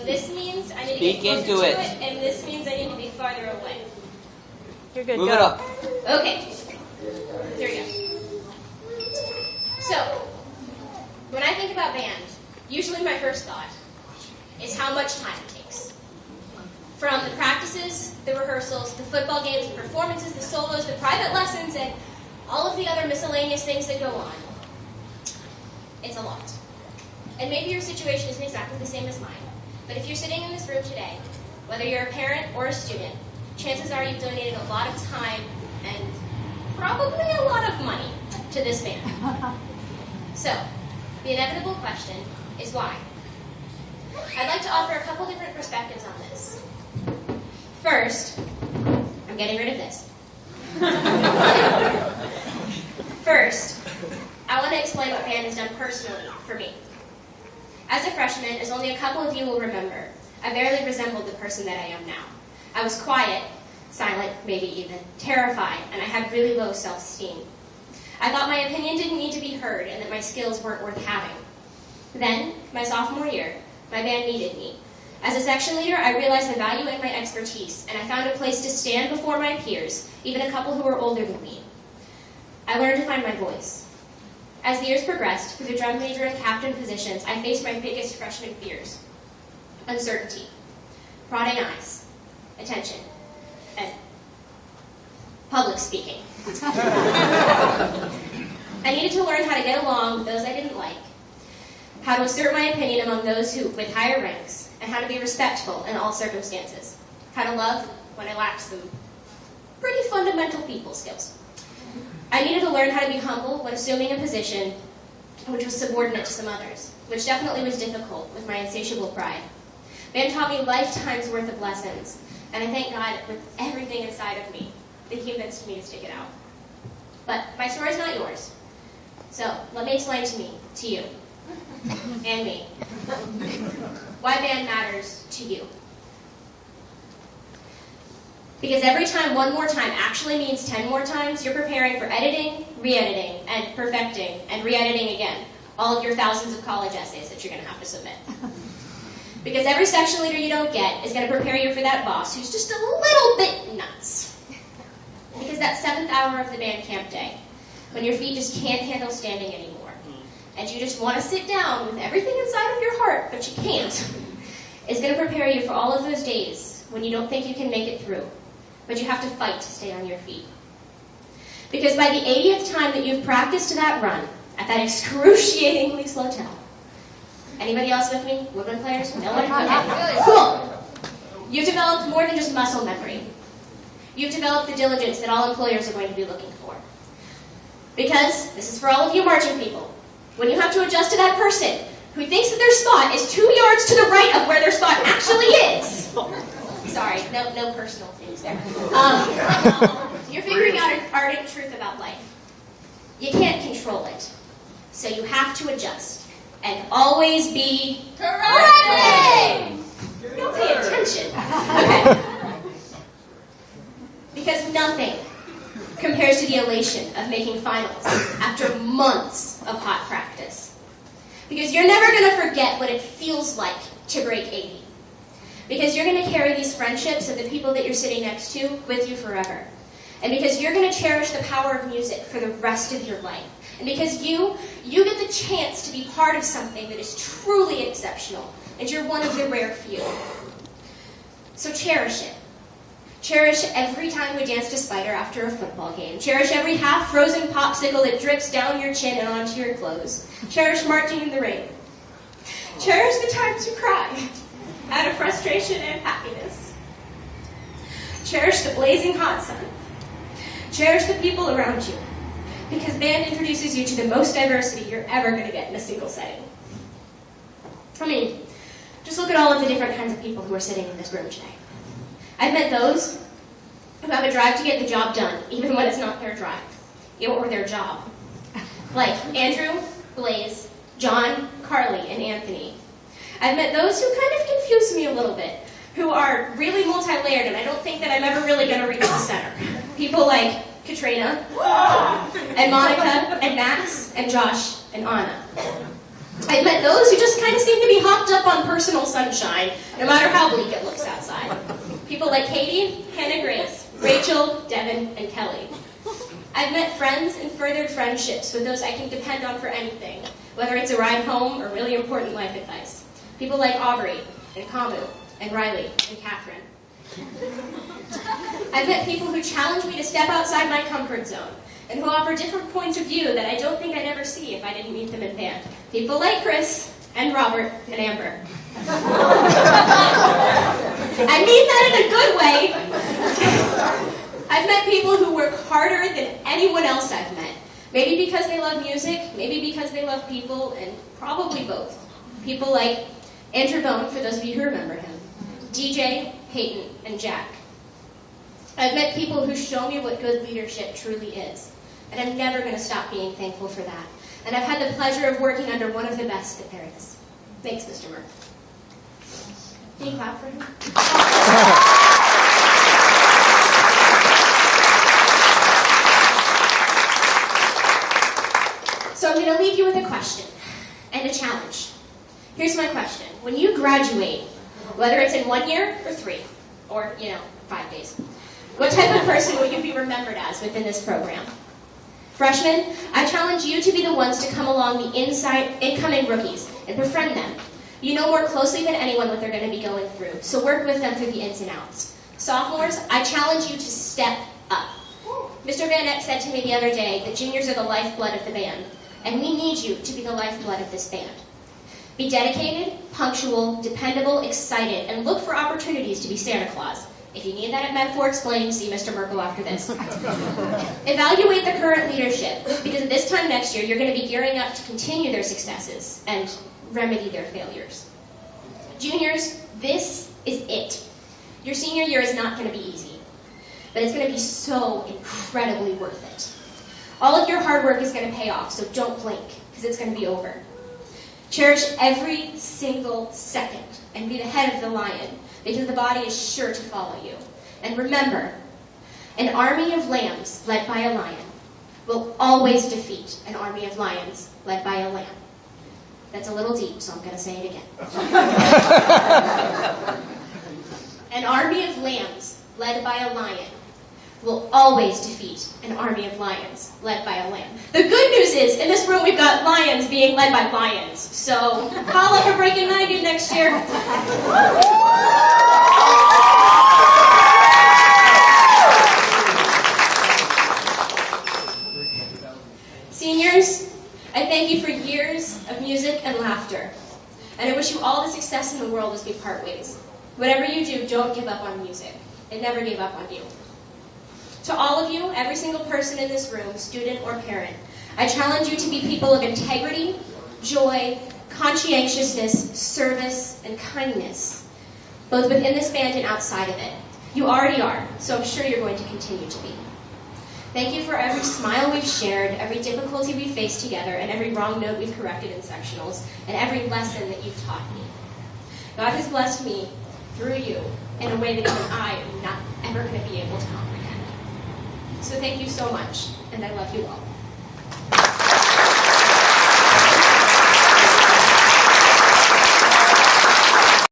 This means I need to Speak get into closer it. to it, and this means I need to be farther away. You're good. Move Go. it up. Okay. Here we go. So, when I think about band, usually my first thought is how much time it takes. From the practices, the rehearsals, the football games, the performances, the solos, the private lessons, and all of the other miscellaneous things that go on. It's a lot. And maybe your situation isn't exactly the same as mine. But if you're sitting in this room today, whether you're a parent or a student, chances are you've donated a lot of time and probably a lot of money to this band. So, the inevitable question is why? I'd like to offer a couple different perspectives on this. First, I'm getting rid of this. First, I want to explain what band has done personally for me. As a freshman, as only a couple of you will remember, I barely resembled the person that I am now. I was quiet, silent, maybe even, terrified, and I had really low self-esteem. I thought my opinion didn't need to be heard and that my skills weren't worth having. Then, my sophomore year, my band needed me. As a section leader, I realized the value in my expertise, and I found a place to stand before my peers, even a couple who were older than me. I learned to find my voice. As the years progressed, through the drum major and captain positions, I faced my biggest freshman fears. Uncertainty, prodding eyes, attention, and public speaking. I needed to learn how to get along with those I didn't like, how to assert my opinion among those who with higher ranks, and how to be respectful in all circumstances, how to love when I lacked some pretty fundamental people skills. I needed to learn how to be humble when assuming a position which was subordinate to some others, which definitely was difficult with my insatiable pride. Band taught me lifetimes worth of lessons, and I thank God with everything inside of me that He convinced me to stick it out. But my story is not yours, so let me explain to you, and me, why band matters to you. Because every time one more time actually means 10 more times, you're preparing for editing, re-editing, and perfecting, and re-editing again, all of your thousands of college essays that you're going to have to submit. Because every section leader you don't get is going to prepare you for that boss who's just a little bit nuts. Because that 7th hour of the band camp day, when your feet just can't handle standing anymore, and you just want to sit down with everything inside of your heart, but you can't, is going to prepare you for all of those days when you don't think you can make it through, but you have to fight to stay on your feet. Because by the 80th time that you've practiced that run, at that excruciatingly slow tempo, anybody else with me? Woodwind players? No one? Okay. Cool. You've developed more than just muscle memory. You've developed the diligence that all employers are going to be looking for. Because, this is for all of you marching people, when you have to adjust to that person who thinks that their spot is 2 yards to the right of where their spot actually is. Sorry, no personal things there. You're figuring out an ardent truth about life. You can't control it, so you have to adjust and always be correcting. Don't pay attention. Okay. Because nothing compares to the elation of making finals after months of hot practice. Because you're never going to forget what it feels like to break 80. Because you're going to carry these friendships of the people that you're sitting next to with you forever. And because you're going to cherish the power of music for the rest of your life. And because you get the chance to be part of something that is truly exceptional. And you're one of the rare few. So cherish it. Cherish every time we dance to Spider after a football game. Cherish every half-frozen popsicle that drips down your chin and onto your clothes. Cherish marching in the rain. Cherish the times you cry out of frustration and happiness. Cherish the blazing hot sun. Cherish the people around you. Because band introduces you to the most diversity you're ever going to get in a single setting. I mean, just look at all of the different kinds of people who are sitting in this room today. I've met those who have a drive to get the job done, even when it's not their drive, or their job. Like Andrew, Blaze, John, Carly, and Anthony. I've met those who kind of confuse me a little bit, who are really multi-layered, and I don't think that I'm ever really going to reach the center. People like Katrina, and Monica, and Max, and Josh, and Anna. I've met those who just kind of seem to be hopped up on personal sunshine, no matter how bleak it looks outside. People like Katie, Hannah Grace, Rachel, Devin, and Kelly. I've met friends and furthered friendships with those I can depend on for anything, whether it's a ride home or really important life advice. People like Aubrey, and Kamu, and Riley, and Catherine. I've met people who challenge me to step outside my comfort zone, and who offer different points of view that I don't think I'd ever see if I didn't meet them in band. People like Chris, and Robert, and Amber. I mean that in a good way. I've met people who work harder than anyone else I've met. Maybe because they love music, maybe because they love people, and probably both. People like Andrew Bone, for those of you who remember him, DJ, Peyton, and Jack. I've met people who show me what good leadership truly is, and I'm never going to stop being thankful for that. And I've had the pleasure of working under one of the best that there is. Thanks, Mr. Murphy. Can you clap for him? So I'm going to leave you with a question and a challenge. Here's my question. When you graduate, whether it's in 1 year or 3, or, 5 days, what type of person will you be remembered as within this program? Freshmen, I challenge you to be the ones to come along the incoming rookies and befriend them. You know more closely than anyone what they're going to be going through, so work with them through the ins and outs. Sophomores, I challenge you to step up. Mr. Van Eck said to me the other day that juniors are the lifeblood of the band, and we need you to be the lifeblood of this band. Be dedicated, punctual, dependable, excited, and look for opportunities to be Santa Claus. If you need that at Metaphor Explained, see Mr. Merkel after this. Evaluate the current leadership, because at this time next year, you're going to be gearing up to continue their successes and remedy their failures. Juniors, this is it. Your senior year is not going to be easy, but it's going to be so incredibly worth it. All of your hard work is going to pay off, so don't blink, because it's going to be over. Cherish every single second and be the head of the lion, because the body is sure to follow you. And remember, an army of lambs led by a lion will always defeat an army of lions led by a lamb. That's a little deep, so I'm going to say it again. An army of lambs led by a lion will always defeat an army of lions led by a lamb. The good news is, in this room we've got lions being led by lions. So, call up for Breaking 90 next year. Seniors, I thank you for years of music and laughter. And I wish you all the success in the world as we part ways. Whatever you do, don't give up on music. It never gave up on you. To all of you, every single person in this room, student or parent, I challenge you to be people of integrity, joy, conscientiousness, service, and kindness, both within this band and outside of it. You already are, so I'm sure you're going to continue to be. Thank you for every smile we've shared, every difficulty we've faced together, and every wrong note we've corrected in sectionals, and every lesson that you've taught me. God has blessed me through you in a way that even I am not ever going to be able to comprehend. So thank you so much, and I love you all.